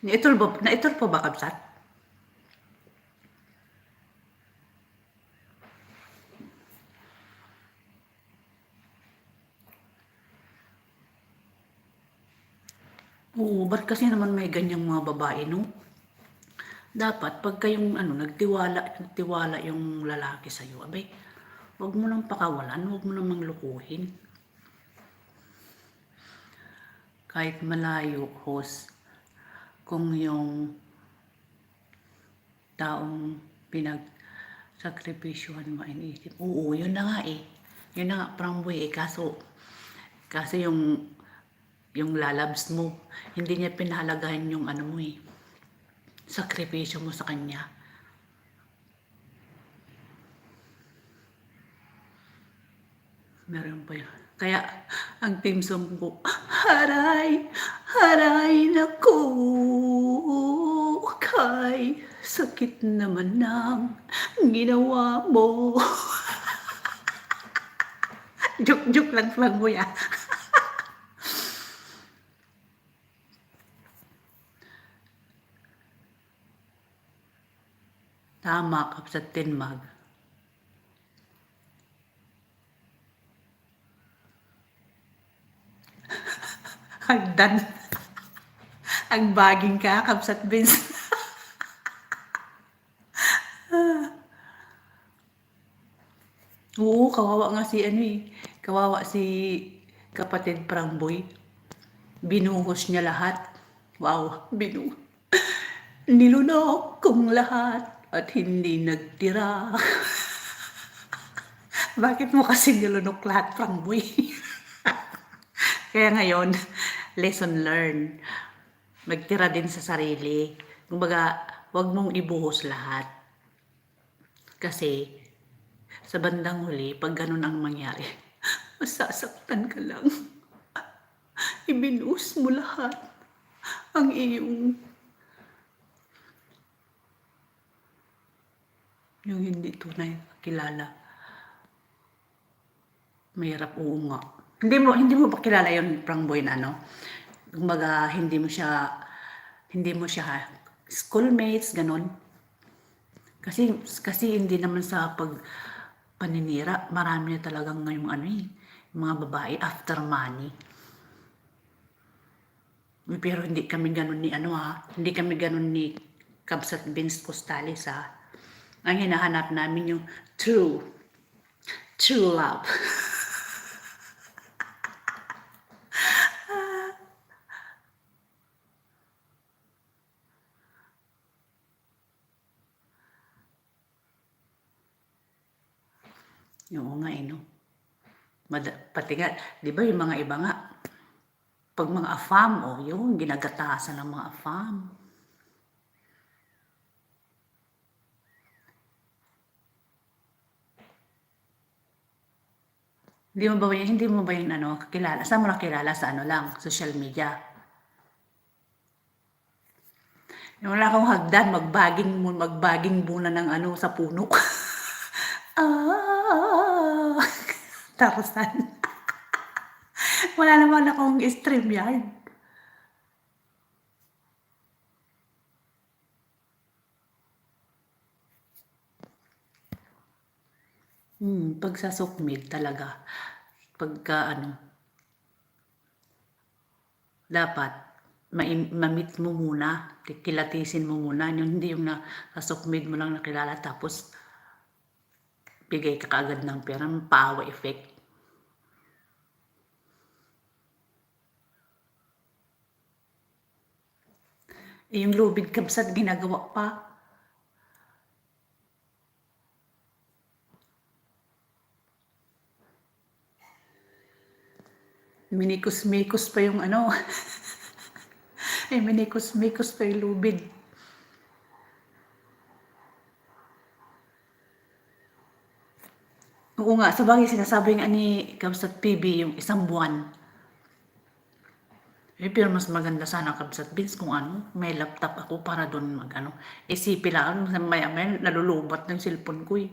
Naitol po ba kabsat? Oo, ba't kasi naman may ganyang mga babae, no? Dapat pagka yung ano, nagtiwala yung lalaki sa'yo, abay, wag mo nang pakawalan, wag mo namang lukuhin. Kahit malayo, host, kung yung taong pinagsakripisyohan mo ay iniisip. Oo, yun na nga eh. Yun na nga, Prangboy eh. Kaso yung lalabs mo, hindi niya pinahalagahan yung ano mo eh, sakripisyo mo sa kanya. Meron pa yun. Kaya, ang theme song ko, haray, haray naku, kay sakit naman ng ginawa mo. Joke lang, Prangboy ah. Tama, Kapsat Tinmag. Hagdan. Ang baging ka, Kapsat Vince. Oo, kawawa nga si ano eh. Kawawa si kapatid Prangboy. Binuhos niya lahat. Wow, nilunok kong lahat at hindi nagtira. Bakit mo kasi nilunok lahat, Prangboy? Kaya ngayon, lesson learned. Magtira din sa sarili. Kumbaga, wag mong ibuhos lahat. Kasi, sa bandang huli, pag ganun ang mangyari, masasaktan ka lang. Ibinuhos mo lahat ang iyong yung hindi tunay kilala. Mahirap, oo nga. Hindi mo ba kilala yung Prangboy na ano? Kumbaga, hindi mo siya schoolmates, ganun. Kasi hindi naman sa paninira, marami na talagang ngayong ano eh, mga babae after money. Pero hindi kami ganun ni ano ha, hindi kami ganun ni Kabsat Vince Costales ha. Ang hinahanap namin yung true love. Oo nga eh, no? Pati nga, di ba yung mga iba nga, pag mga afam, oh, yun, ginagatasan ng mga afam. Hindi mo ba yung ano, kakilala? Saan mo nakilala? Sa ano lang, social media? Yung wala akong hagdan, magbaging muna ng ano, sa puno. Ah, Tarzan. Wala naman akong stream yard. Pag sa sukmit talaga, pagka ano, dapat ma-meet mo muna, kilatisin mo muna, yung hindi yung sukmid mo lang nakilala tapos bigay ka kaagad ng pera, paawa effect. Yung lubid kabsat ginagawa pa. Minikos-mikos pa yung ano. Minikos-mikos pa yung lubid. Oo nga, sa bagay sinasabi nga ni Kabsat PB yung isang buwan. Pero mas maganda sana Kabsat Vince kung ano, may laptop ako para doon mag ano. Isipin lang, maya-maya nalulubat ng cellphone ko eh.